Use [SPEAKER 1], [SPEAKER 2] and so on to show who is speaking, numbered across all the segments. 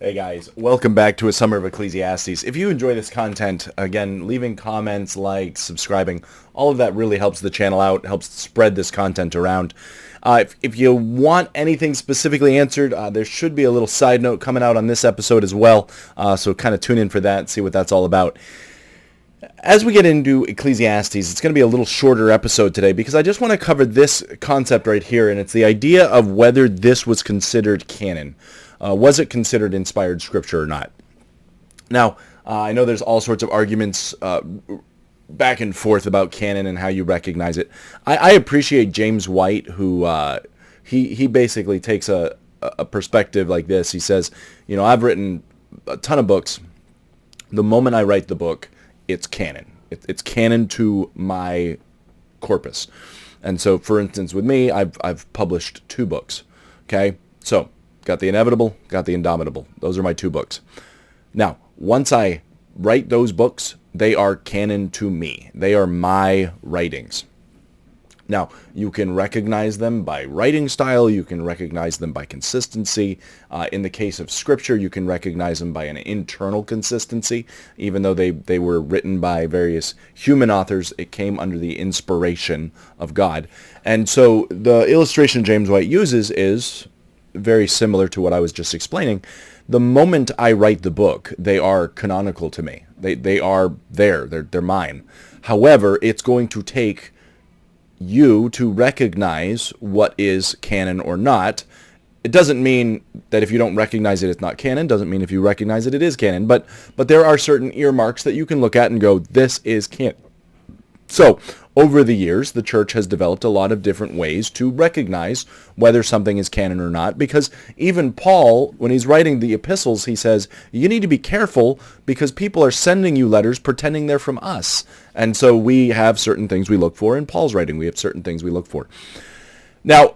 [SPEAKER 1] Hey guys, welcome back to a Summer of Ecclesiastes. If you enjoy this content, again, leaving comments, likes, subscribing, all of that really helps the channel out, helps spread this content around. If you want anything specifically answered, there should be a little side note coming out on this episode as well, so kind of tune in for that, see what that's all about. As we get into Ecclesiastes, it's going to be a little shorter episode today because I just want to cover this concept right here, and it's the idea of whether this was considered canon. Was it considered inspired scripture or not? Now, I know there's all sorts of arguments back and forth about canon and how you recognize it. I appreciate James White, who he basically takes a perspective like this. He says, I've written a ton of books. The moment I write the book, it's canon. It's canon to my corpus. And so, for instance, with me, I've published 2 books. Okay, so got The Inevitable, got The Indomitable. Those are my 2 books. Now, once I write those books, they are canon to me. They are my writings. Now, you can recognize them by writing style. You can recognize them by consistency. In the case of Scripture, you can recognize them by an internal consistency. Even though they were written by various human authors, it came under the inspiration of God. And so the illustration James White uses is very similar to what I was just explaining. The moment I write the book, they are canonical to me. They are there. They're mine. However, it's going to take you to recognize what is canon or not. It doesn't mean that if you don't recognize it, it's not canon. Doesn't mean if you recognize it, it is canon. But there are certain earmarks that you can look at and go, this is canon. So, over the years, the church has developed a lot of different ways to recognize whether something is canon or not, because even Paul, when he's writing the epistles, he says, you need to be careful because people are sending you letters pretending they're from us. And so we have certain things we look for. In Paul's writing, we have certain things we look for. Now,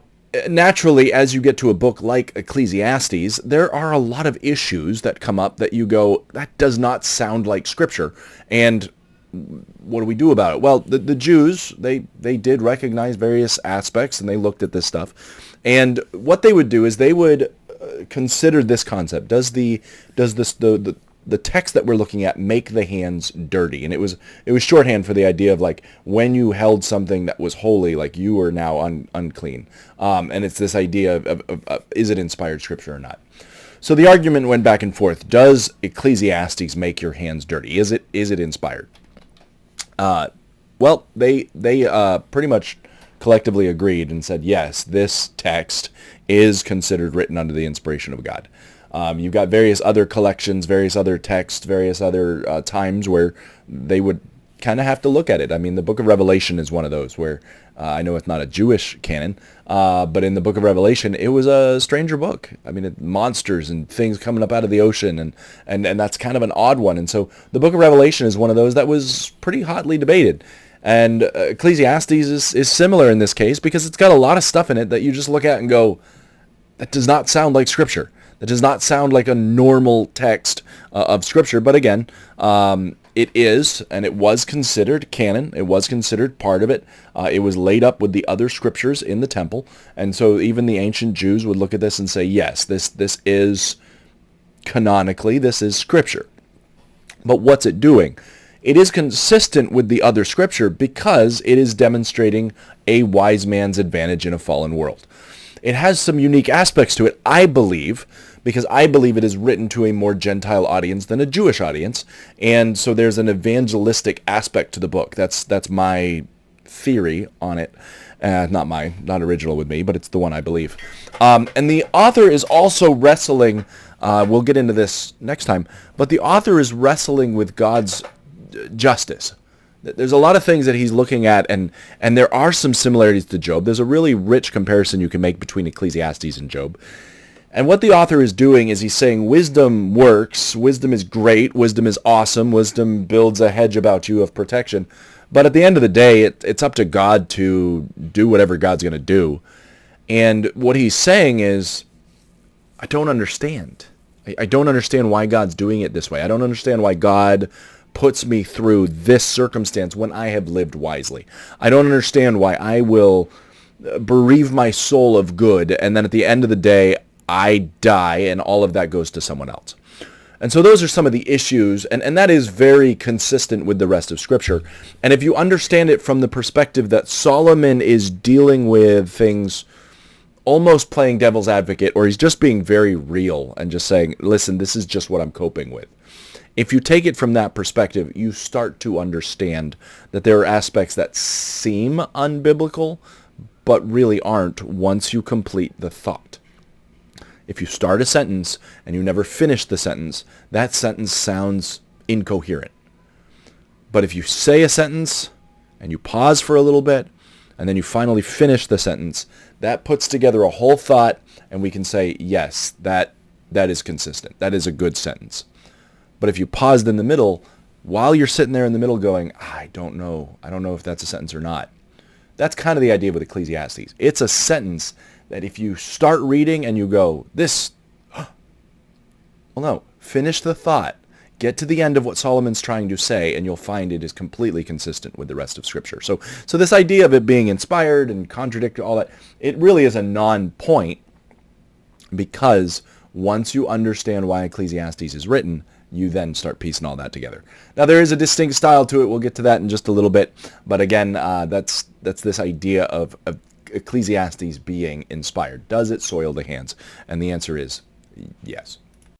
[SPEAKER 1] naturally, as you get to a book like Ecclesiastes, there are a lot of issues that come up that you go, that does not sound like Scripture. And what do we do about it? Well, the Jews, they did recognize various aspects, and they looked at this stuff. And what they would do is they would consider this concept. Does the text that we're looking at make the hands dirty? And it was shorthand for the idea of like when you held something that was holy, like you are now unclean. And it's this idea of is it inspired scripture or not? So the argument went back and forth. Does Ecclesiastes make your hands dirty? Is it inspired? Well, they pretty much collectively agreed and said, yes, this text is considered written under the inspiration of God. You've got various other collections, various other texts, various other times where they would kind of have to look at it. I mean, the book of Revelation is one of those where I know it's not a Jewish canon, but in the book of Revelation, it was a stranger book. I mean, monsters and things coming up out of the ocean, and that's kind of an odd one. And so the book of Revelation is one of those that was pretty hotly debated. And Ecclesiastes is similar in this case because it's got a lot of stuff in it that you just look at and go, that does not sound like Scripture. That does not sound like a normal text of Scripture. But again, it is, and it was considered canon. It was considered part of it. It was laid up with the other scriptures in the temple. And so even the ancient Jews would look at this and say, yes, this is canonically, this is Scripture. But what's it doing? It is consistent with the other Scripture because it is demonstrating a wise man's advantage in a fallen world. It has some unique aspects to it, I believe, because I believe it is written to a more Gentile audience than a Jewish audience. And so there's an evangelistic aspect to the book. That's my theory on it. Not original with me, but it's the one I believe. And the author is also wrestling, we'll get into this next time, but the author is wrestling with God's justice. There's a lot of things that he's looking at, and there are some similarities to Job. There's a really rich comparison you can make between Ecclesiastes and Job. And what the author is doing is he's saying wisdom works, wisdom is great, wisdom is awesome, wisdom builds a hedge about you of protection. But at the end of the day, it's up to God to do whatever God's going to do. And what he's saying is, I don't understand. I don't understand why God's doing it this way. I don't understand why God puts me through this circumstance when I have lived wisely. I don't understand why I will bereave my soul of good, and then at the end of the day, I die and all of that goes to someone else. And so those are some of the issues, and that is very consistent with the rest of Scripture. And if you understand it from the perspective that Solomon is dealing with things almost playing devil's advocate, or he's just being very real and just saying, listen, this is just what I'm coping with. If you take it from that perspective, you start to understand that there are aspects that seem unbiblical, but really aren't once you complete the thought. If you start a sentence and you never finish the sentence, that sentence sounds incoherent. But if you say a sentence and you pause for a little bit and then you finally finish the sentence, that puts together a whole thought and we can say, yes, that is consistent. That is a good sentence. But if you paused in the middle, while you're sitting there in the middle going, I don't know if that's a sentence or not. That's kind of the idea with Ecclesiastes. It's a sentence that if you start reading and you go, well, no, finish the thought. Get to the end of what Solomon's trying to say, and you'll find it is completely consistent with the rest of Scripture. So this idea of it being inspired and contradictory, all that, it really is a non-point, because once you understand why Ecclesiastes is written, you then start piecing all that together. Now, there is a distinct style to it. We'll get to that in just a little bit. But again, that's this idea of Ecclesiastes being inspired. Does it soil the hands? And the answer is yes.